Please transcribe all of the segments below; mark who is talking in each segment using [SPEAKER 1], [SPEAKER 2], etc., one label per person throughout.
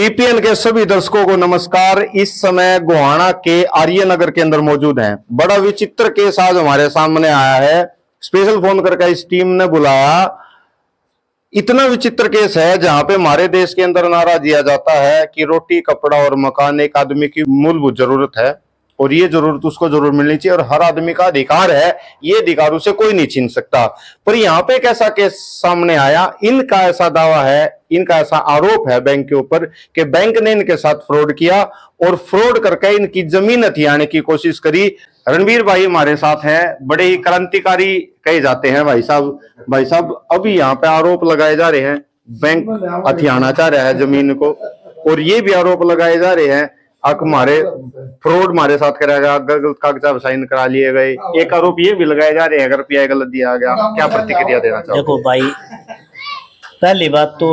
[SPEAKER 1] TPN के सभी दर्शकों को नमस्कार। इस समय गोहाना के आर्य नगर के अंदर मौजूद हैं। बड़ा विचित्र केस आज हमारे सामने आया है। स्पेशल फोन करके इस टीम ने बुलाया। इतना विचित्र केस है जहां पे हमारे देश के अंदर नारा दिया जाता है कि रोटी, कपड़ा और मकान एक आदमी की मूलभूत जरूरत है और ये जरूरत उसको जरूर मिलनी चाहिए और हर आदमी का अधिकार है। ये अधिकार उसे कोई नहीं छीन सकता। पर यहाँ पे एक ऐसा केस सामने आया। इनका ऐसा दावा है, इनका ऐसा आरोप है बैंक के ऊपर कि बैंक ने इनके साथ फ्रॉड किया और फ्रॉड करके इनकी जमीन हथियाने की कोशिश करी। रणवीर भाई हमारे साथ हैं, बड़े ही क्रांतिकारी कहे जाते हैं भाई साहब। भाई साहब, अभी यहाँ पे आरोप लगाए जा रहे हैं बैंक हथियाना चाह रहा है जमीन को, और ये भी आरोप लगाए जा रहे हैं हमारे फ्रॉड हमारे साथ कराया गया, गलत कागजात साइन करा लिए गए। एक आरोप ये भी लगाए जा रहे हैं अगर रुपया गलत दिया गया। क्या प्रतिक्रिया देना चाहोगे?
[SPEAKER 2] देखो भाई, पहली बात तो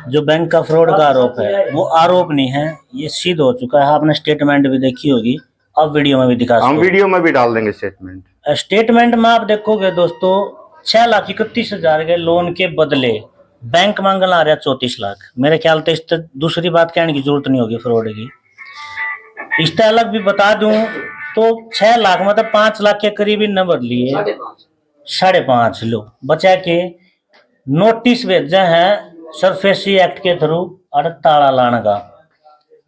[SPEAKER 2] जो बैंक का फ्रॉड का आरोप है वो आरोप नहीं है, ये सिद्ध हो चुका है। आपने स्टेटमेंट भी देखी होगी, अब वीडियो में भी दिखा सकते,
[SPEAKER 1] हम वीडियो में भी डाल देंगे स्टेटमेंट।
[SPEAKER 2] स्टेटमेंट में आप देखोगे दोस्तों, 6,31,000 के लोन के बदले बैंक मांगना आ रहा 34 लाख। मेरे ख्याल से इस दूसरी बात कहने की जरूरत नहीं होगी फ्रॉड की। इससे अलग भी बता दूं तो 6 लाख मतलब 5 लाख के करीब इन नंबर लिए, 5.5 लो बचा के नोटिस भेजे हैं सरफेसी एक्ट के थ्रू अड़ ताला लाने का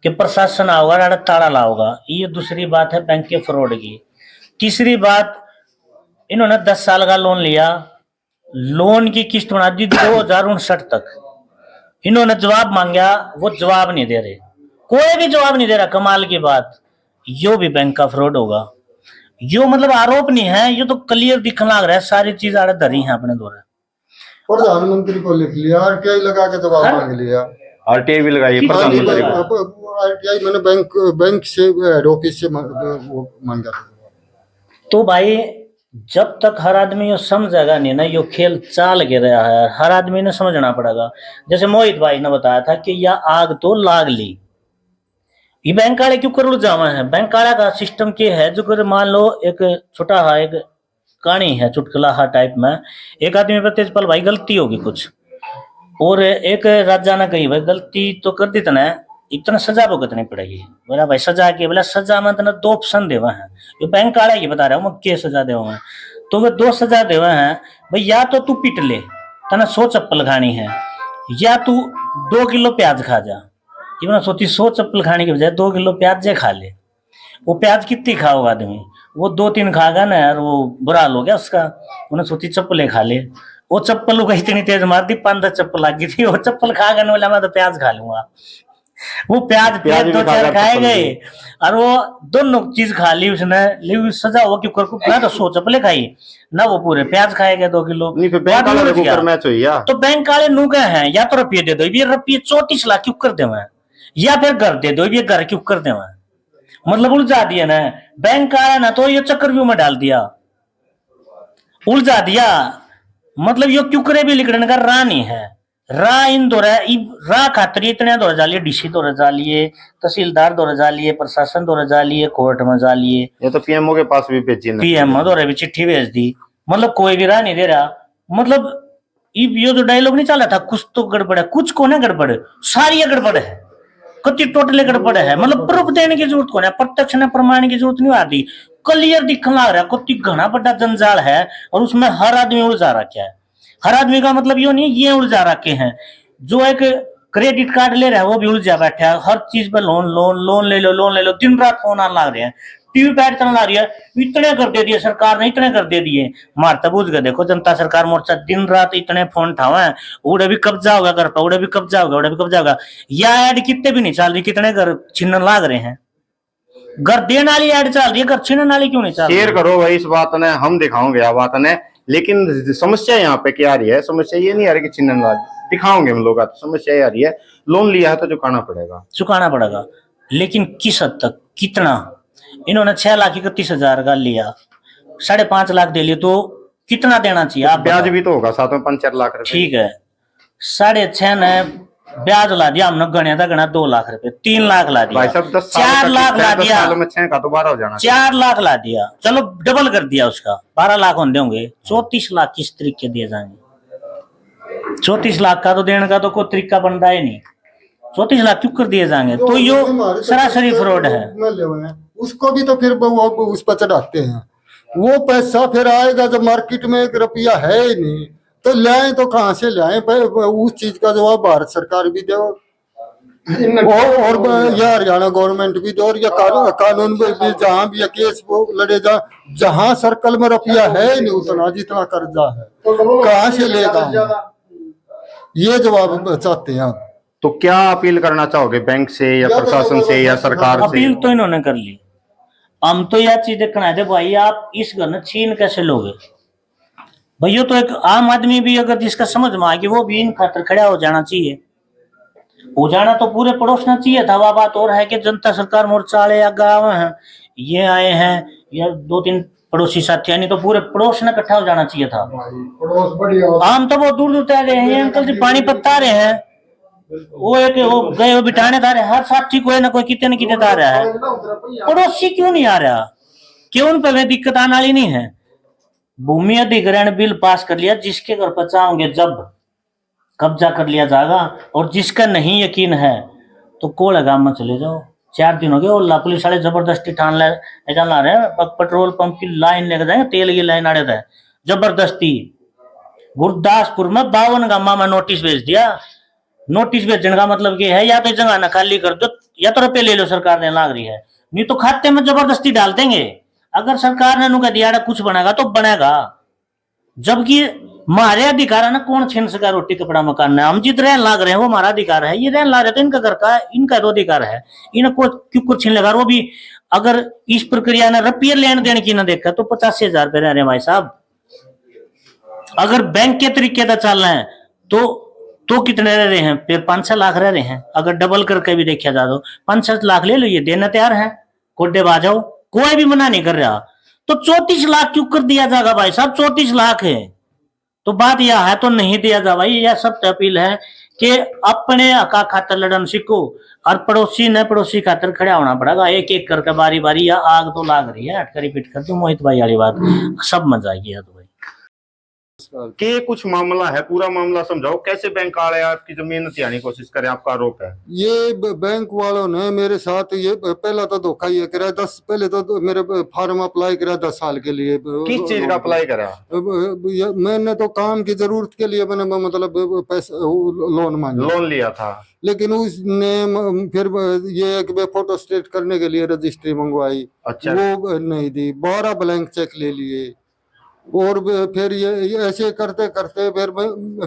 [SPEAKER 2] कि प्रशासन आओगा अड़ ताला लाओगा। ये दूसरी बात है बैंक के फ्रॉड की। तीसरी बात, इन्होंने 10 साल का लोन लिया, लोन की किस्त बना दी 2059 तक। इन्होंने जवाब मांगा, वो जवाब नहीं दे रहे, कोई भी जवाब नहीं दे रहा। कमाल की बात, यो भी बैंक का फ्रॉड होगा। यो मतलब आरोप नहीं है, ये तो क्लियर दिखने लग रहा है। सारी चीज आड़े धरी है अपने द्वारा।
[SPEAKER 3] प्रधानमंत्री को लिख लिया, आरटीआई लगा के जवाब मांग लिया।
[SPEAKER 1] आरटीआई भी लगाई प्रधानमंत्री को।
[SPEAKER 3] आरटीआई मैंने बैंक से हेड ऑफिस से वो मांगा था।
[SPEAKER 2] तो भाई जब तक हर आदमी ये समझेगा नहीं ना, यो खेल चाल के रहा है, हर आदमी ने समझना पड़ेगा। जैसे मोहित भाई ने बताया था कि यह आग तो लाग ली, ये बैंक वाले क्यों कर जावा है। बैंक वाला का सिस्टम क्या है, जो कर मान लो एक छोटा हा एक कहानी है, चुटकुला हा टाइप में। एक आदमी पर तेजपाल भाई गलती होगी कुछ, और एक राजा ने कही भाई गलती तो कर दी तने, इतना सजा भुगतनी पड़ेगी। बोला भाई सजा के, बोला सजा में तना 2 ऑप्शन देवा है। ये बैंक वाला ये बता रहा हूँ मैं क्या सजा देवा है। तो वे 2 सजा देवा है भाई, या तो तू पिट ले तना 100 चप्पल खानी है, या तू 2 किलो प्याज खा जा। इतना सोची 100 चप्पल खाने के बजाय 2 किलो प्याज जे खा ले। वो प्याज कितनी खाओगा आदमी, वो 2-3 खागा ना यार, वो बुरा हाल हो गया उसका। उन्हें सोची चप्पल खा ले, वो चप्पल को इतनी तेज मार दी, 5-10 चप्पल लग गई थी। वो चप्पल खा गया, बोला मैं तो प्याज खा लूंगा। वो प्याज 2-4 खाए गए और वो दोनों चीज खा ली उसने। लेकिन सजा हो क्यों कर, ना तो 100 चप्पले खाई ना वो पूरे प्याज खाएगा 2 किलो। तो बैंक वाले नु गए हैं, या तो रुपये दे दो, ये रुपये 34 लाख क्यों कर दे, या फिर घर दे दो, ये घर क्यों कर दे। मतलब उलझा दिया ना बैंक आया ना, तो ये चक्रव्यूह में डाल दिया, उलझा दिया। मतलब ये क्यों करे भी लिखने का रा नहीं है। रा इन दौरा रा खातर इतने दौरा जा लिए, डीसी दौरा जा लिए, तहसीलदार दौरा जा लिए, प्रशासन दौरा जा लिए, कोर्ट में जा लिए,
[SPEAKER 1] ये तो पीएमओ के पास भी भेजी,
[SPEAKER 2] पीएमओ दौरे भी चिट्ठी भेज दी। मतलब कोई भी राह नहीं दे रहा। मतलब ये जो डायलॉग नहीं चला था, कुछ तो गड़बड़ है, कुछ को ना गड़बड़ है, सारी गड़बड़ है, कति टोटल गड़बड़ है। मतलब प्रूफ देने की जरूरत कौन है, प्रत्यक्ष ने प्रमाण की जरूरत नहीं आती। क्लियर दिखने लग रहा है कति घना बड़ा जंजाल है, और उसमें हर आदमी उलझा रखा है। हर आदमी का मतलब यो नहीं ये उलझा रखे हैं। जो एक क्रेडिट कार्ड ले रहा है वो भी उलझा बैठा है, हर चीज पर लोन लोन लोन ले लो, लोन ले लो, दिन रात फोन आने लग रहे हैं, टीवी पैड चलने लग रही है। इतने कर दे दिए सरकार ने, इतने कर दे दिए। मारता बुझ गए, देखो जनता सरकार मोर्चा दिन रात इतने फोन उठावा है, उड़े भी कब्जा होगा घर पर, उड़े भी कब्जा होगा, उड़े भी कब्जा होगा। या एड कितने भी नहीं चल रही, कितने घर छीनने लाग रहे हैं। घर देने वाली एड चल रही है, घर छीनने वाली क्यों नहीं चल रही?
[SPEAKER 1] शेयर करो भाई इस बात ने, हम दिखाओगे आ बात ने। लेकिन समस्या यहाँ पे क्या आ रही है, समस्या ये नहीं आ रही कि छीनने वाली दिखाओगे हम लोग, तो समस्या ये आ रही है लोन लिया है तो चुकाना पड़ेगा। लेकिन किस हद तक, कितना? इन्होंने 6,31,000 का लिया, 5.5 लाख दे लिए, तो कितना देना चाहिए आप? ब्याज भी तो होगा साथ में 5-4 लाख रुपए।
[SPEAKER 2] ठीक है, 6.5 ने ब्याज ला दिया, हमने गणिया था गणा 2 लाख रुपए, 3 लाख ला दिया, 4 लाख ला दिया,
[SPEAKER 1] 6 का तो 12 हो जाना,
[SPEAKER 2] 4 लाख ला दिया, चलो डबल कर दिया उसका, 12 लाख होंगे। 34 लाख किस तरीके दिए जाएंगे? 34 लाख का तो देने का तो कोई तरीका बनता है नहीं। 34 लाख क्यों कर दिए जाएंगे? तो यो सरासरी फ्रॉड है।
[SPEAKER 3] उसको भी तो फिर वो उस पर चढ़ाते हैं। वो पैसा फिर आएगा जब मार्केट में 1 रुपया है ही नहीं तो लाए तो कहाँ से लाए? उस चीज का जवाब भारत सरकार भी दे और या हरियाणा गवर्नमेंट भी दे और या कानून भी जहाँ भी केस वो लड़े जहाँ सर्कल में रुपया है ही नहीं उतना जितना कर्जा है कहाँ से लेगा? ये जवाब चाहते हैं।
[SPEAKER 1] तो क्या अपील करना चाहोगे बैंक से या प्रशासन से या सरकार से?
[SPEAKER 2] अपील तो इन्होंने कर ली। हम तो यह चीज देखना है भाई, आप इस घर में छीन कैसे लोगे भैया? तो एक आम आदमी भी अगर जिसका समझ में आए कि वो भी इन खातर खड़ा हो जाना चाहिए, हो जाना तो पूरे पड़ोसना चाहिए था। वह बात और है कि जनता सरकार मोर्चा वाले या गाँव हैं ये आए हैं या 2-3 पड़ोसी साथी, यानी तो पूरे पड़ोस ने इकट्ठा हो जाना चाहिए था। आम तो बहुत दूर दूर तय रहे हैं, अंकल जी पानी पत्ता रहे हैं, वो एक वो गए वो बिठाने था रहे, हर साथी कोई ना कोई कितने न कितने आ रहा है, पड़ोसी क्यों नहीं आ रहा? क्यों उन पर दिक्कत आने वाली नहीं है? भूमि अधिग्रहण बिल पास कर लिया, जिसके घर बचाओगे जब कब्जा कर लिया जाएगा, और जिसका नहीं यकीन है तो कोड़ा गांव में चले जाओ। 4 दिन हो गए ओला पुलिस वाले जबरदस्ती ठान ला रहे हैं, पेट्रोल पंप की लाइन लेकर जाएंगे, तेल की लाइन आड़े थे जबरदस्ती। गुरदासपुर में 52 गांव में नोटिस भेज दिया। नोटिस भेजने का मतलब ये है या तो जगह ना खाली कर दो या तो रुपये ले लो, सरकार ने लाग रही है, नहीं तो खाते में जबरदस्ती डाल देंगे। अगर सरकार ने नुका दिया कुछ बनेगा तो बनेगा, जबकि हमारे अधिकार है ना, कौन छीन सका रोटी कपड़ा मकान है? हम जित रहन लाग रहे हैं वो हमारा अधिकार है, ये रहन ला रहे तो इनका घर का इनका तो अधिकार है, इनको क्यों कुछ छीन लेगा? वो भी अगर इस प्रक्रिया ने रुपये लेन देन की ना देखा तो 85,000 रुपये रह रहे भाई साहब। अगर बैंक के तरीके से चल रहे हैं तो कितने रह रहे हैं? फिर 5-6 लाख रह रहे हैं। अगर डबल करके भी देखा जाए तो 5-6 लाख ले लो, ये देना तैयार है, कोडे बाजाओ, कोई भी मना नहीं कर रहा। तो 34 लाख क्यों कर दिया जाएगा भाई साहब? 34 लाख है तो बात यह है तो नहीं दिया जा भाई। यह सब अपील है कि अपने हका खातर लड़न सीखो और पड़ोसी ने पड़ोसी खातर खड़ा होना पड़ेगा, एक एक करके बारी बारी। या आग तो लाग रही है, हटकर रिपीट कर दो मोहित भाई वाली बात, सब मजा आ गया। तो भाई
[SPEAKER 1] के कुछ मामला है, पूरा मामला समझाओ, कैसे बैंक वाले आपकी जमीन हथियाने की कोशिश करें, आपका आरोप है?
[SPEAKER 3] ये बैंक वालों ने मेरे साथ ये पहला तो धोखा ये करा, पहले तो मेरे फार्म अप्लाई करा 10 साल के लिए।
[SPEAKER 1] किस चीज का अप्लाई करा?
[SPEAKER 3] मैंने तो काम की जरूरत के लिए मैंने मतलब पैसा लोन मांगा,
[SPEAKER 1] लोन लिया था,
[SPEAKER 3] लेकिन उसने फिर ये एक फोटो स्टेट करने के लिए रजिस्ट्री मंगवाई।
[SPEAKER 1] अच्छा।
[SPEAKER 3] वो नहीं दी, 12 ब्लैंक चेक ले लिए, और फिर ये ऐसे करते करते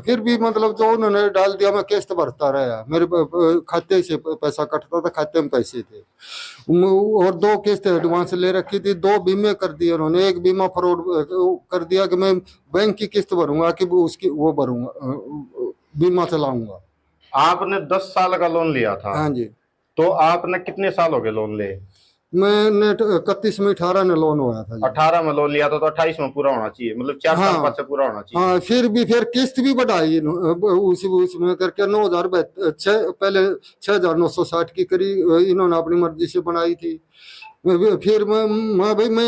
[SPEAKER 3] फिर भी मतलब जो उन्होंने डाल दिया मैं किस्त भरता रहा। मेरे खाते से पैसा कटता था, खाते में पैसे थे, और 2 किस्त एडवांस ले रखी थी, 2 बीमे कर दिए उन्होंने। एक बीमा फ्रॉड कर दिया कि मैं बैंक की किस्त भरूंगा कि उसकी वो भरूंगा, बीमा चलाऊंगा।
[SPEAKER 1] आपने 10 साल का लोन लिया था?
[SPEAKER 3] हाँ जी।
[SPEAKER 1] तो आपने कितने साल हो गए लोन ले?
[SPEAKER 3] मैंने 31 में 18 में लोन हुआ था।
[SPEAKER 1] 18 में लोन लिया था तो 28 में पूरा होना चाहिए, मतलब 4 साल बाद से पूरा होना चाहिए।
[SPEAKER 3] हाँ, फिर किस्त भी बढ़ाई उसमें करके 9,000 पहले 6,960 की करी, इन्होंने अपनी मर्जी से बनाई थी। फिर मैं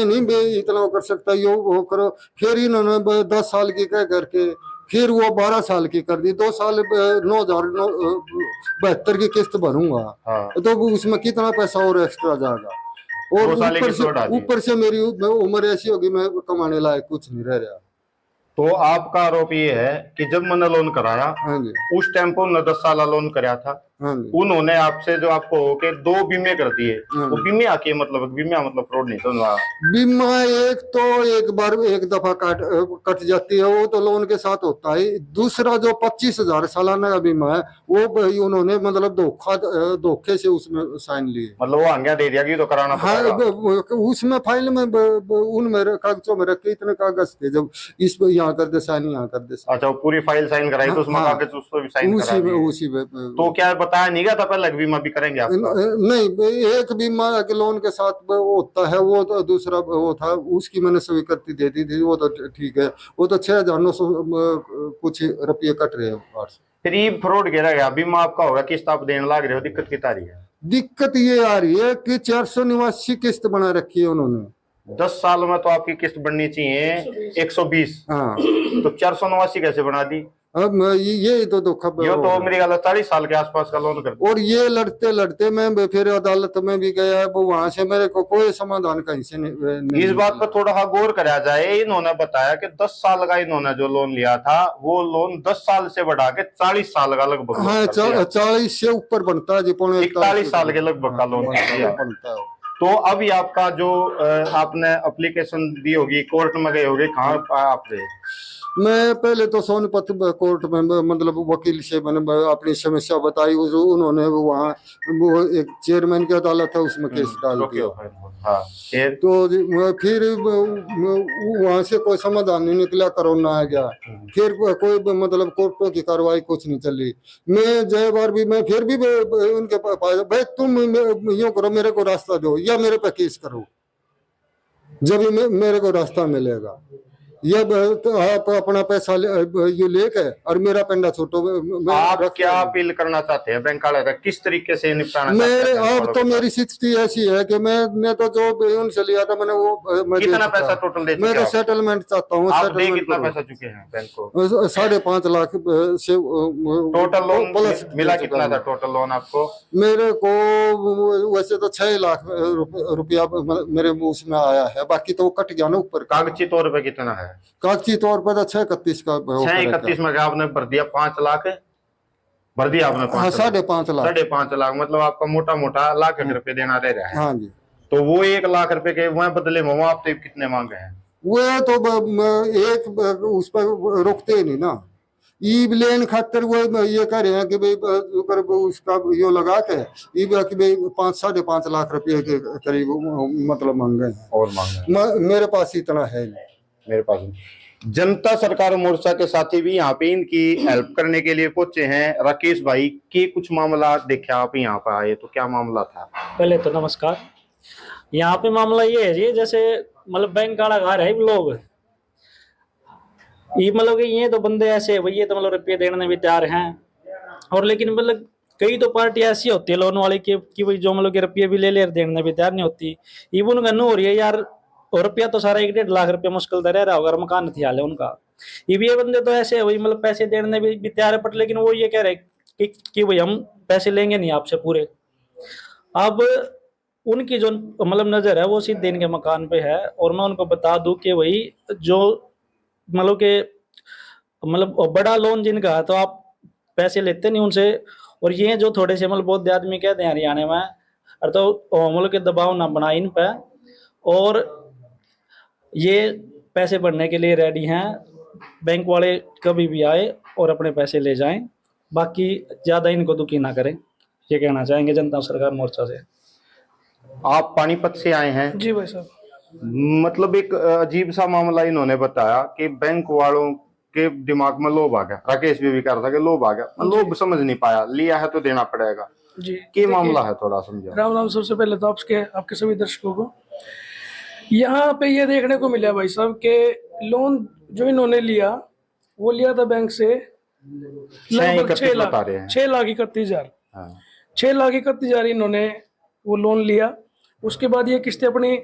[SPEAKER 3] नहीं इतना कर सकता, ये वो करो। फिर इन्होंने 10 साल की कह करके फिर वो 12 साल की कर दी। 2 साल 9,072 की किस्त भरूंगा। हाँ। तो उसमें कितना पैसा और एक्स्ट्रा जाएगा, और ऊपर से मेरी उम्र ऐसी होगी मैं कमाने लायक कुछ नहीं रह रहा।
[SPEAKER 1] तो आपका आरोप ये है कि जब मैंने लोन कराया, हाँ जी, उस टाइम पर उन्होंने 10 साल लोन कराया था, हाँ जी, उन्होंने आपसे जो आपको के 2 बीमे कर दिए। हाँ, वो बीमे आके मतलब बीमा मतलब फ्रॉड नहीं था? बीमा एक बार एक दफा कट जाती है, वो तो लोन के साथ होता है। दूसरा जो 25,000 सालाना का बीमा है वो उन्होंने मतलब धोखे से उसमें साइन लिए, मतलब वो आज्ञा दे दिया कि तो कराना। हाँ, उसमें फाइल में उन मेरे कागजों में रखे इतने कागज थे, जब इस यहाँ कर दे साइन, यहाँ कर दे। अच्छा, पूरी फाइल साइन कराई तो उसमें कागज उस पर भी साइन करा दिए? उसी में। तो क्या बताया नहीं गया था पहले बीमा भी करेंगे आप? नहीं, एक बीमा के लोन के साथ होता है, वो तो दूसरा वो था, उसकी मैंने स्वीकृति दे दी थी, वो तो ठीक है। वो तो 6,900 कुछ रुपये कट रहे हैं। फिर ये फ्रॉड गिरा गया, बीमा आपका होगा, किस्त आप देने लग रहे हो, दिक्कत कितना रही है? दिक्कत ये आ रही है कि 489 किस्त बना रखी है उन्होंने। 10 साल में तो आपकी किस्त बननी चाहिए 120। हाँ, तो 489 कैसे बना दी?
[SPEAKER 3] अब ये तो दुख अब
[SPEAKER 1] यो
[SPEAKER 3] हो
[SPEAKER 1] तो
[SPEAKER 3] गया।
[SPEAKER 1] मेरी गल 40 साल के आसपास का लोन कर
[SPEAKER 3] और ये लड़ते लड़ते मैं फिर अदालत में भी गया, वो वहां से मेरे को कोई समाधान कहीं से नहीं
[SPEAKER 1] इस बात
[SPEAKER 3] मिला।
[SPEAKER 1] पर थोड़ा सा गौर करा जाए। इन्होंने बताया कि 10 साल का इन्होंने जो लोन लिया था वो लोन 10 साल से बढ़ा के 40 साल का लगभग लोन
[SPEAKER 3] हाँ,
[SPEAKER 1] कर दिया।
[SPEAKER 3] 40 से ऊपर बनता है जी,
[SPEAKER 1] 41 साल के लगभग का लोन कर दिया।
[SPEAKER 3] बनता है।
[SPEAKER 1] तो अभी आपका जो आपने एप्लीकेशन दी होगी, कोर्ट में गए होगे, कहाँ आप गए?
[SPEAKER 3] मैं पहले तो सोनीपत कोर्ट में मतलब वकील से मैंने अपनी समस्या बताई, उन्होंने वहाँ वो एक चेयरमैन की अदालत है उसमें केस डाल
[SPEAKER 1] ओके
[SPEAKER 3] दिया।
[SPEAKER 1] हाँ फिर
[SPEAKER 3] तो फिर वहां से कोई समाधान नहीं निकला, कोरोना आ गया। फिर कोई मतलब कोर्टों की कार्रवाई कुछ नहीं चली। मैं जय बार भी मैं फिर भी उनके पास, भाई तुम यूं करो, मेरे को रास्ता दो या मेरे पे केस करो, जब मेरे को रास्ता मिलेगा। ये तो आप अपना पैसा ये लेके और मेरा पेंडा छोटो
[SPEAKER 1] आप क्या अपील करना चाहते हैं बैंक वाले का, किस तरीके से निपटाना चाहते
[SPEAKER 3] मेरे
[SPEAKER 1] हैं?
[SPEAKER 3] अब तो मेरी स्थिति ऐसी है कि मैंने तो जो उनसे लिया था मैंने वो मैं
[SPEAKER 1] कितना
[SPEAKER 3] दे चुका।
[SPEAKER 1] पैसा टोटल दे
[SPEAKER 3] मैं
[SPEAKER 1] चुके
[SPEAKER 3] तो
[SPEAKER 1] हो?
[SPEAKER 3] सेटलमेंट चाहता हूँ।
[SPEAKER 1] आप दे
[SPEAKER 3] सेटलमेंट
[SPEAKER 1] कितना
[SPEAKER 3] करो।
[SPEAKER 1] पैसा चुके हैं बैंक को?
[SPEAKER 3] 5.5 लाख से
[SPEAKER 1] टोटल लोन
[SPEAKER 3] प्लस
[SPEAKER 1] मिला
[SPEAKER 3] दे
[SPEAKER 1] कितना
[SPEAKER 3] चुका
[SPEAKER 1] था टोटल लोन आपको?
[SPEAKER 3] मेरे को वैसे तो 6 लाख रुपया मेरे उसमें आया है, बाकी तो वो कट गया ना ऊपर।
[SPEAKER 1] कागजी तौर पे कितना है?
[SPEAKER 3] कागजी तौर पर 631 का
[SPEAKER 1] 631 में आपने भर दिया 5 लाख भर दिया आपने?
[SPEAKER 3] हाँ, 5.5 लाख।
[SPEAKER 1] 5.5 लाख मतलब आपका मोटा मोटा लाख रुपए देना रह रहा है।
[SPEAKER 3] हाँ जी।
[SPEAKER 1] तो वो 1 लाख रुपए के वह बदले में आप तो कितने मांगे हैं?
[SPEAKER 3] वो तो एक उस पर रुकते ही नहीं ना। ई लेन खातर वो ये कह रहे हैं कि भाई अगर उसका यो लगा के ई कि भाई 5-5.5 लाख रुपए के करीब मतलब मांगे हैं।
[SPEAKER 1] और मांगे
[SPEAKER 3] मेरे पास इतना है नहीं।
[SPEAKER 1] मेरे पास नहीं। जनता सरकार मोर्चा के साथी भी यहाँ पे इनकी हेल्प करने के लिए पहुंचे हैं। राकेश भाई के कुछ मामला देखा आप यहाँ पे आए तो क्या मामला था?
[SPEAKER 4] पहले तो नमस्कार। यहाँ पे मामला ये है जी, जैसे मतलब बैंक वाला घर है लोग, ये मतलब कि ये तो बंदे ऐसे है भाई, ये तो मतलब रुपये देने में तैयार हैं, और लेकिन मतलब कई तो पार्टी ऐसी होती है लोन वाली कि भाई जो मतलब कि रुपये भी ले देने में भी तैयार नहीं होती। इवन उनका नो हो रही है यार, और रुपया तो सारा 1-1.5 लाख रुपया मुश्किल तो रह रहा होगा, मकान नहीं हाल है उनका। ये बंदे तो ऐसे है भाई, मतलब पैसे देने में भी तैयार है, बट लेकिन वो ये कह रहे कि भाई हम पैसे लेंगे नहीं आपसे पूरे। अब उनकी जो मतलब नजर है वो सीधे इनके मकान पे है, और मैं उनको बता दूं कि भाई जो मतलब कि मतलब बड़ा लोन जिनका है तो आप पैसे लेते नहीं उनसे, और ये जो थोड़े से मतलब बहुत आदमी कहते हैं हरियाणा में, और तो मतलब के दबाव ना बनाए इन पे, और ये पैसे भरने के लिए रेडी हैं। बैंक वाले कभी भी आए और अपने पैसे ले जाएं, बाकी ज्यादा इनको दुखी ना करें, ये कहना चाहेंगे जनता सरकार मोर्चा से।
[SPEAKER 1] आप पानीपत से आए हैं?
[SPEAKER 4] जी भाई साहब।
[SPEAKER 1] मतलब एक अजीब सा मामला इन्होंने बताया कि बैंक वालों के दिमाग में लोभ आ गया। राकेश भी कह रहा था कि लोभ आ गया, लोभ समझ नहीं पाया, लिया है तो देना पड़ेगा।
[SPEAKER 4] जी,
[SPEAKER 1] क्या मामला है थोड़ा समझो।
[SPEAKER 5] राम राम। सबसे पहले तो आपके सभी दर्शकों को यहाँ पे ये देखने को मिला भाई साहब के लोन जो इन्होंने लिया वो लिया था बैंक से लगभग 6 लाख 31,000।
[SPEAKER 1] हाँ।
[SPEAKER 5] 6 लाख 31,000 इन्होंने वो लोन लिया। उसके बाद ये किस्तें अपनी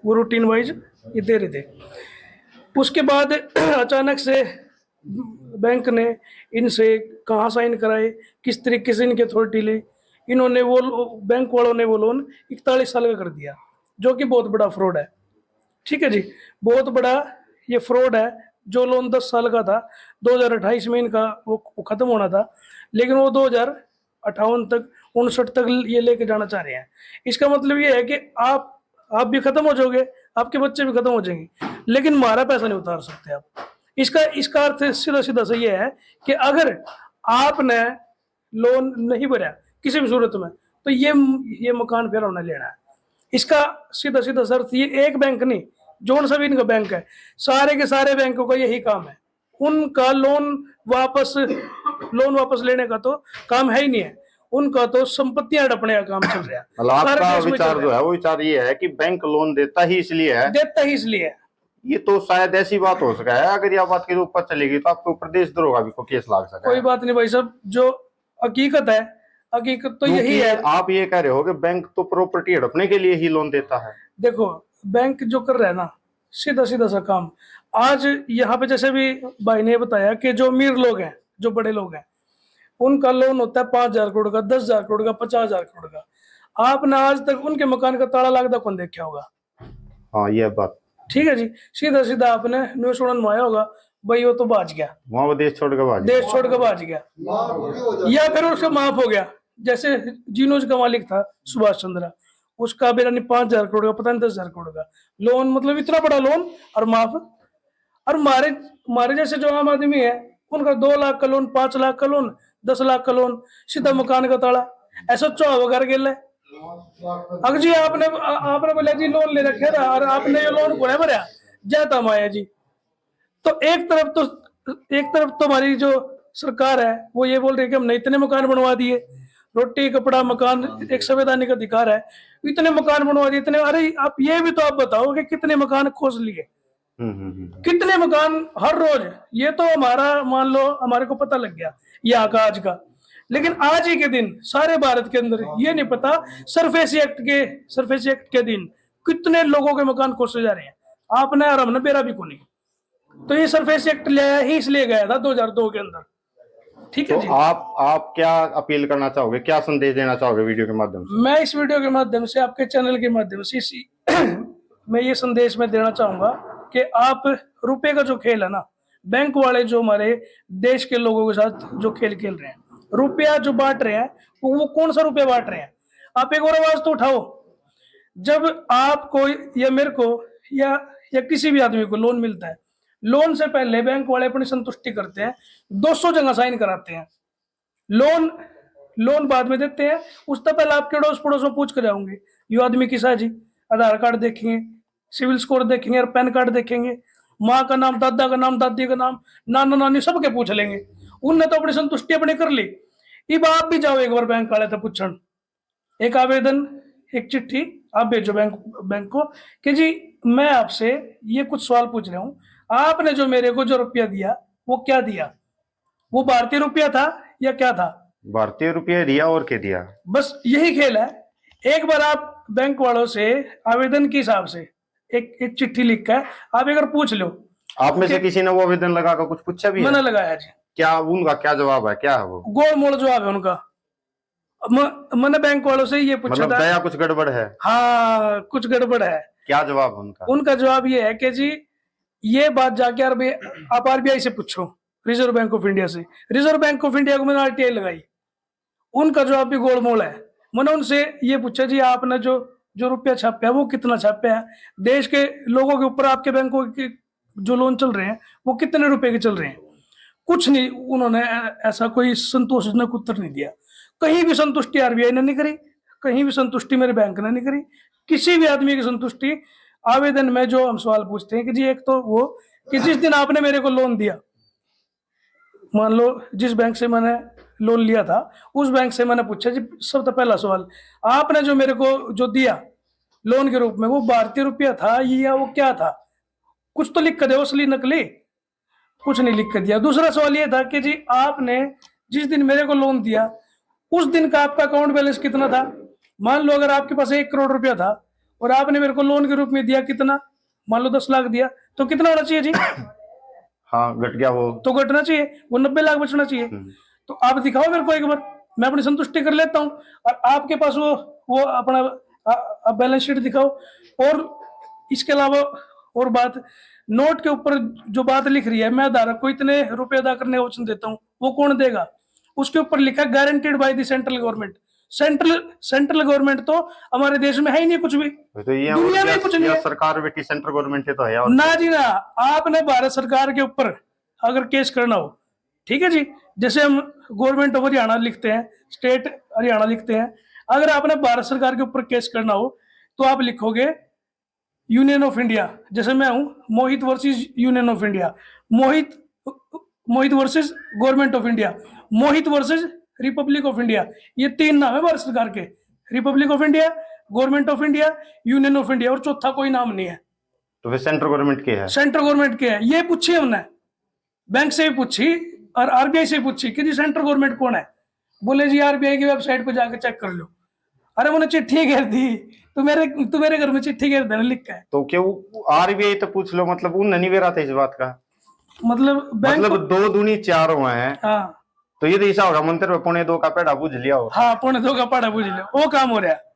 [SPEAKER 5] वो रूटीन वाइज ये दे रहे थे। उसके बाद अचानक से बैंक ने इनसे कहाँ साइन कराए, किस तरीके से इनकी अथॉरिटी ली, इन्होंने वो बैंक वालों ने वो लोन 41 साल का कर दिया, जो कि बहुत बड़ा फ्रॉड है। ठीक है जी, बहुत बड़ा ये फ्रॉड है। जो लोन 10 साल का था 2028 में इनका वो खत्म होना था, लेकिन वो 2058 तक 59 तक ये लेके जाना चाह रहे हैं। इसका मतलब ये है कि आप भी खत्म हो जाओगे, आपके बच्चे भी खत्म हो जाएंगे, लेकिन हमारा पैसा नहीं उतार सकते आप। इसका अर्थ सीधा सीधा सा ये है कि अगर आपने लोन नहीं भरा किसी भी सूरत में तो ये मकान फिर हमने लेना है। इसका सीधा सीधा शर्त ये एक बैंक नहीं, जोन सभी इनका बैंक है, सारे के सारे बैंकों का यही काम है। उनका लोन वापस लेने का तो काम है ही नहीं है, उनका तो संपत्तियां हड़पने का काम चल रहा है।
[SPEAKER 1] मतलब आपका विचार जो है वो विचार ये है कि बैंक लोन देता ही इसलिए है। ये तो शायद ऐसी बात हो सका है, अगर यह बात के ऊपर चलेगी तो आपके ऊपर देशद्रोह का भी केस लाग सका है।
[SPEAKER 5] कोई बात नहीं भाई साहब, जो हकीकत है, हकीकत तो यही है।
[SPEAKER 1] आप ये कह रहे हो कि बैंक तो प्रॉपर्टी हड़पने के लिए ही लोन देता है।
[SPEAKER 5] देखो बैंक जो कर रहा है ना, सीधा सीधा सा काम, आज यहाँ पे जैसे भी भाई ने बताया कि जो अमीर लोग हैं, जो बड़े लोग हैं, उनका लोन होता है 5,000 करोड़ का, 10,000 करोड़ का, 50,000 करोड़ का। आपने आज तक उनके मकान का ताला लगता कौन देखा होगा?
[SPEAKER 1] हाँ ये बात।
[SPEAKER 5] ठीक है जी, सीधा सीधा आपने न्यूज सुनन में आया होगा भाई वो तो भाज गया,
[SPEAKER 1] वहां वो देश छोड़ के भाग
[SPEAKER 5] देश छोड़ के भाज गया, या फिर उसका माफ हो गया। जैसे जीनोज का मालिक था सुभाष चंद्रा, उसका भी 5,000 करोड़ का, पता नहीं 10,000 करोड़ का लोन, मतलब इतना बड़ा लोन और माफ। और मारे मारे जैसे जो आम आदमी है उनका 2 लाख का लोन, 5 लाख का लोन, 10 लाख का लोन, सीधा मकान का ताला, ऐसा चौहाव कर गेल है। अगर जी आपने बोला जी लोन ले रखे था और आपने ये लोन कोने भरया जाता माया जी, तो एक तरफ तो हमारी जो सरकार है वो ये बोल रही है कि हमने इतने मकान बनवा दिए, रोटी कपड़ा मकान एक संवैधानिक अधिकार है, इतने मकान बनवा दिए इतने। अरे आप ये भी तो आप बताओ कि कितने मकान खोज लिए, कितने मकान हर रोज। ये तो हमारा मान लो हमारे को पता लग गया यहाँ का आज का, लेकिन आज ही के दिन सारे भारत के अंदर ये नहीं पता सरफेसी एक्ट के दिन कितने लोगों के मकान खोसे जा रहे हैं। आपने और हमने बेरा भी को नहीं। तो ये सरफेसी एक्ट लाया ही इसलिए गया था 2002 के अंदर। ठीक है
[SPEAKER 1] तो
[SPEAKER 5] जी।
[SPEAKER 1] आप क्या अपील करना चाहोगे, क्या संदेश देना चाहोगे वीडियो के माध्यम से?
[SPEAKER 5] मैं इस वीडियो के माध्यम से, आपके चैनल के माध्यम से मैं ये संदेश में देना चाहूंगा कि आप रुपए का जो खेल है ना, बैंक वाले जो हमारे देश के लोगों के साथ जो खेल खेल रहे हैं, रुपया जो बांट रहे हैं वो कौन सा रुपया बांट रहे हैं? आप एक और आवाज तो उठाओ। जब आपको या मेरे को या किसी भी आदमी को लोन मिलता है, लोन से पहले बैंक वाले अपनी संतुष्टि करते हैं, 200 जगह साइन कराते हैं, लोन बाद में देते हैं। उससे पहले आपके अड़ोस पड़ोस में पूछ कर जाओगे ये आदमी किसा है जी, आधार कार्ड देखेंगे, सिविल स्कोर देखेंगे और पैन कार्ड देखेंगे, माँ का नाम, दादा का नाम, दादी का नाम, नाना नानी सबके पूछ लेंगे। उनने तो अपनी संतुष्टि अपनी कर ली। अब आप भी जाओ एक बार बैंक वाले तो पूछन, एक आवेदन, एक चिट्ठी आप भेजो बैंक को कि जी मैं आपसे ये कुछ सवाल पूछ रहा हूँ, आपने जो मेरे को जो रुपया दिया वो क्या दिया, वो भारतीय रुपया था या क्या था?
[SPEAKER 1] भारतीय रुपया दिया और क्या दिया?
[SPEAKER 5] बस यही खेल है। एक बार आप बैंक वालों से आवेदन के हिसाब से एक चिट्ठी लिख कर आप एक बार पूछ लो।
[SPEAKER 1] आप में से किसी ने वो आवेदन लगाकर कुछ पूछा भी है?
[SPEAKER 5] मैंने लगाया जी।
[SPEAKER 1] क्या उनका क्या जवाब है, क्या है वो?
[SPEAKER 5] गोलमोल जवाब है उनका। मैंने बैंक वालों से ये पूछा
[SPEAKER 1] मतलब
[SPEAKER 5] था,
[SPEAKER 1] दया कुछ गड़बड़ है?
[SPEAKER 5] हाँ कुछ गड़बड़ है।
[SPEAKER 1] क्या जवाब है उनका?
[SPEAKER 5] उनका जवाब ये है कि जी ये बात जाके आप आरबीआई से पूछो, रिजर्व बैंक ऑफ इंडिया से। रिजर्व बैंक ऑफ इंडिया को मैंने आरटीआई लगाई, उनका जवाब भी गोलमोल है। मैंने उनसे ये पूछा जी आपने जो रुपया छापा है वो कितना छापा है, देश के लोगों के ऊपर आपके बैंकों के जो लोन चल रहे हैं वो कितने रुपए के चल रहे हैं? कुछ नहीं, उन्होंने ऐसा कोई संतोषजनक उत्तर नहीं दिया। कहीं भी संतुष्टि आरबीआई ने नहीं करी, कहीं भी संतुष्टि मेरे बैंक ने नहीं करी। किसी भी आदमी की संतुष्टि आवेदन में जो हम सवाल पूछते हैं कि जी एक तो वो कि जिस दिन आपने मेरे को लोन दिया, मान लो जिस बैंक से मैंने लोन लिया था उस बैंक से मैंने पूछा जी सबसे पहला सवाल, आपने जो मेरे को जो दिया लोन के रूप में वो भारतीय रुपया था या वो क्या था? कुछ तो लिख कर दे, असली नकली कुछ नहीं लिख कर दिया। दूसरा सवाल ये था कि जी आपने जिस दिन मेरे को लोन दिया उस दिन का आपका अकाउंट बैलेंस कितना था? मान लो अगर आपके पास 1 करोड़ रुपया था और आपने मेरे को लोन के रूप में दिया कितना, मान लो 10 लाख दिया, तो कितना होना चाहिए जी?
[SPEAKER 1] हाँ घट गया वो तो
[SPEAKER 5] घटना चाहिए, वो 90 लाख बचना चाहिए। तो आप दिखाओ मेरे को एक बार, मैं अपनी संतुष्टि कर लेता हूँ। और आपके पास वो अपना बैलेंस शीट दिखाओ। और इसके अलावा और बात, नोट के ऊपर जो बात लिख रही है मैं धारक को इतने रुपए अदा करने का वचन देता हूँ, वो कौन देगा? उसके ऊपर लिखा है guaranteed by the central government. Central government तो हमारे देश में है ही नहीं कुछ भी,
[SPEAKER 1] तो ये
[SPEAKER 5] दुनिया में कुछ नहीं है।
[SPEAKER 1] सरकार बेटी सेंट्रल गवर्नमेंट है तो है और
[SPEAKER 5] ना जी ना। आपने भारत सरकार के ऊपर अगर केस करना हो, ठीक है जी, जैसे हम गवर्नमेंट ऑफ हरियाणा लिखते हैं, स्टेट हरियाणा लिखते हैं, अगर आपने भारत सरकार के ऊपर केस करना हो तो आप लिखोगे यूनियन ऑफ इंडिया। जैसे मैं हूं Mohit versus union of India, Mohit versus government of India, Mohit versus republic of India. ये 3 नाम है भारत सरकार के, republic of India, government of India, union of India, और चौथा कोई नाम नहीं है।
[SPEAKER 1] तो फिर सेंट्रल गवर्नमेंट के है?
[SPEAKER 5] सेंट्रल गवर्नमेंट के है। ये पूछी हमने बैंक से भी पूछी और आरबीआई से पूछी कि जी सेंट्रल गवर्नमेंट कौन है? बोले जी आरबीआई की वेबसाइट पर जाकर चेक कर लो। अरे मैंने चिट्ठी घेर दी, तू मेरे घर में चिट्ठी घेर देना लिख के।
[SPEAKER 1] तो क्या वो आरबीआई तो पूछ लो, मतलब उन नहीं बेरा था इस बात का,
[SPEAKER 5] मतलब बैंक
[SPEAKER 1] मतलब 2 दूनी 4 हुए हैं।
[SPEAKER 5] हाँ
[SPEAKER 1] तो ये तो ऐसा होगा मंत्र में 1.25 का पेड़ा पूछ लिया हो।
[SPEAKER 5] हाँ, 1.25 का पाड़ा पूछ लिया, वो काम हो रहा है।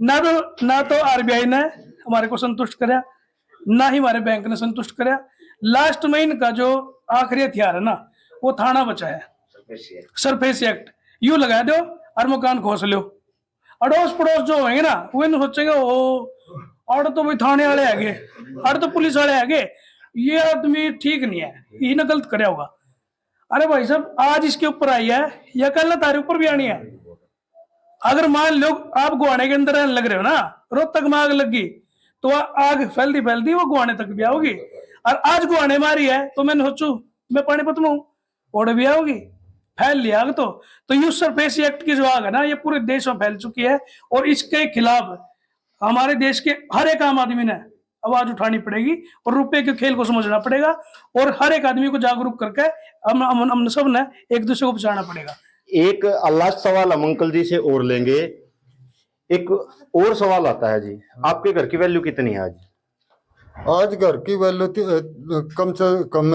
[SPEAKER 5] ना तो आरबीआई ने हमारे को संतुष्ट कराया, ना ही हमारे बैंक ने संतुष्ट कराया। लास्ट में इनका जो आखिरी हथियार है ना, वो थाना बचा है, सरफेसी एक्ट। यू लगा दो और मकान खोस लो। अड़ोस पड़ोस जो होंगे ना, वो इन सोचेंगे ओ और तो भाई थाने वाले आगे, और तो पुलिस वाले आगे, ये आदमी ठीक नहीं है, इन्हें गलत कराया होगा। अरे भाई साहब, आज इसके ऊपर आई है या कल ना तारे ऊपर भी आनी है। अगर मान लो आप गुआने के अंदर लग रहे हो ना, रोहतक में आग लगी तो आग फैलती वो गुआने तक भी आओगी। और आज गुआने मारी है तो मैंने सोचू मैं पानीपत में हूँ, और भी आओगी, फैल लिया आग। तो यूज सरफेसी एक्ट की जो आग है ना, ये पूरे देश में फैल चुकी है। और इसके खिलाफ हमारे देश के हर एक आम आदमी ने आवाज उठानी पड़ेगी और रुपए के खेल को समझना पड़ेगा। और हर एक आदमी को जागरूक करके हम सब ने एक दूसरे को बचाना पड़ेगा।
[SPEAKER 1] एक लास्ट सवाल हम अंकल जी से और लेंगे। एक और सवाल आता है जी, आपके घर की वैल्यू कितनी है आज?
[SPEAKER 3] आज घर की वैल्यू कम से कम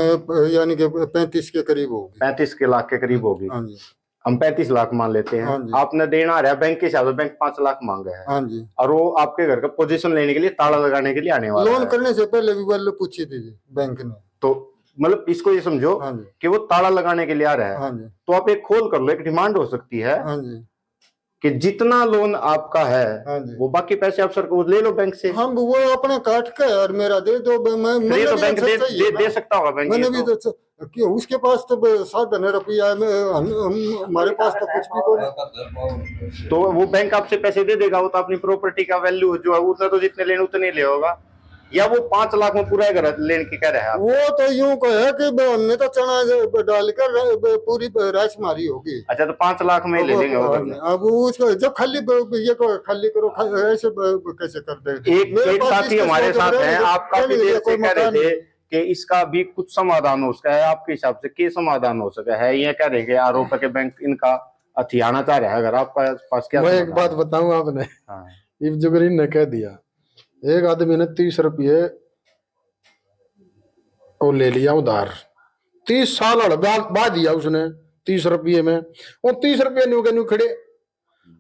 [SPEAKER 3] यानी कि 35 के करीब होगी।
[SPEAKER 1] 35 के लाख के करीब होगी।
[SPEAKER 3] हाँ जी,
[SPEAKER 1] हम 35 लाख मान लेते
[SPEAKER 3] हाँ
[SPEAKER 1] हैं।
[SPEAKER 3] जी।
[SPEAKER 1] आपने देना आ रहा है बैंक के हिसाब से, बैंक 5 लाख मांगे है।
[SPEAKER 3] हाँ जी।
[SPEAKER 1] और वो आपके घर का पोजीशन लेने के लिए, ताला लगाने के लिए आने वाला
[SPEAKER 3] लोन
[SPEAKER 1] है।
[SPEAKER 3] करने से पहले भी वैल्यू पूछी थी जी बैंक ने।
[SPEAKER 1] तो मतलब इसको ये समझो
[SPEAKER 3] हाँ जी,
[SPEAKER 1] कि वो ताला लगाने के लिए आ रहा है।
[SPEAKER 3] हाँ जी,
[SPEAKER 1] तो आप एक खोल कर लो, एक डिमांड हो सकती है
[SPEAKER 3] हाँ जी,
[SPEAKER 1] कि जितना लोन आपका है
[SPEAKER 3] हाँ जी।
[SPEAKER 1] वो बाकी पैसे आप सर को ले लो बैंक से।
[SPEAKER 3] हम वो अपने काट के और मेरा दे दो।
[SPEAKER 1] तो ये तो बैंक दे सकता होगा बैंक।
[SPEAKER 3] मैंने भी तो क्यों, उसके पास तो साधन है, रुपया हमारे पास तो कुछ भी कोई।
[SPEAKER 1] तो वो बैंक आपसे पैसे दे देगा, वो तो अपनी प्रॉपर्टी का वैल्यू जो है उतना तो जितने लेने उतने ले होगा। या वो 5 लाख में पूरा घर लेने की कह रहा है?
[SPEAKER 3] वो तो यूं कहे कि हमने तो चना डालकर पूरी राइस मारी होगी।
[SPEAKER 1] अच्छा, तो 5 लाख में ले लेंगे वो घर में।
[SPEAKER 3] अब उसको जब खाली ये को खाली करो, ऐसे कैसे कर दे।
[SPEAKER 1] एक साथी हमारे साथ हैं, आप काफी देर से कह रहे थे कि इसका भी कुछ समाधान हो सकता है। आपके हिसाब से क्या समाधान हो सका है? ये कह रहे हैं आरोप के बैंक इनका हथियाना चाह रहा है। अगर आपका पास क्या,
[SPEAKER 6] मैं एक बात बताऊं आपने,
[SPEAKER 1] हाँ।
[SPEAKER 6] इब जुगरीन ने कह दिया, एक आदमी ने 30 रुपये को ले लिया उधार, 30 साल बाद दिया उसने 30 रुपये में, वो 30 रुपये न्यू के न्यू खड़े।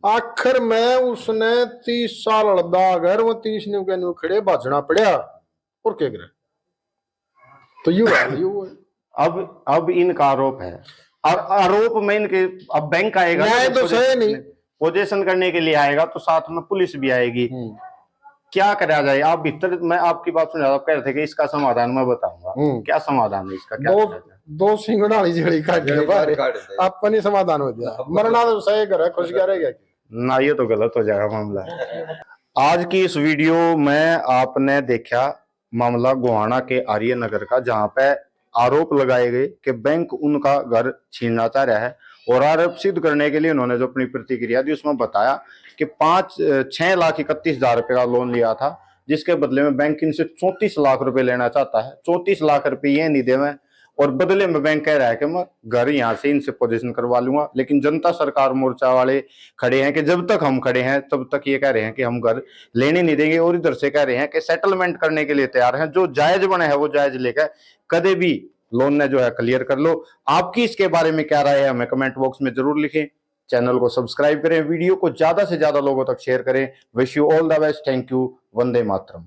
[SPEAKER 6] आखिर में उसने 30 साल अगर वो 30 न्यू के न्यू खड़े बाजना पड़ा और क्या करे। तो यू
[SPEAKER 1] अब इनका आरोप है, और आरोप में इनके अब बैंक आएगा
[SPEAKER 6] तो सही नहीं,
[SPEAKER 1] पोजीशन करने के लिए आएगा, तो साथ में पुलिस भी आएगी। क्या करा जाए? आप भीतर, मैं आपकी बात सुन रहा था, आप कह रहे थे कि इसका समाधान मैं बताऊंगा। क्या समाधान है इसका? क्या
[SPEAKER 6] दो सिंगड़ा जड़ी काट अपनी समाधान हो गया, मरना तो सही करे, खुश क्या रहेगा
[SPEAKER 1] ना, ये तो गलत हो जाएगा मामला। आज की इस वीडियो में आपने देखा मामला गोहाना के आर्य नगर का, जहां पे आरोप लगाए गए कि बैंक उनका घर छीनना चाह रहा है। और आरोप सिद्ध करने के लिए उन्होंने जो अपनी प्रतिक्रिया दी उसमें बताया कि 6,31,000 रुपए का लोन लिया था, जिसके बदले में बैंक इनसे 34 लाख रुपए लेना चाहता है। 34 लाख रुपए ये नहीं दे में, और बदले में बैंक कह रहा है कि मैं घर यहाँ से इनसे पोजीशन करवा लूंगा। लेकिन जनता सरकार मोर्चा वाले खड़े हैं कि जब तक हम खड़े हैं तब तक ये कह रहे हैं कि हम घर लेने नहीं देंगे। और इधर से कह रहे हैं कि सेटलमेंट करने के लिए तैयार हैं, जो जायज बने है वो जायज लेकर कदे भी लोन ने जो है क्लियर कर लो। आपकी इसके बारे में क्या राय है हमें कमेंट बॉक्स में जरूर लिखें। चैनल को सब्सक्राइब करें, वीडियो को ज्यादा से ज्यादा लोगों तक शेयर करें। Wish you all the best, thank you, Vande Mataram.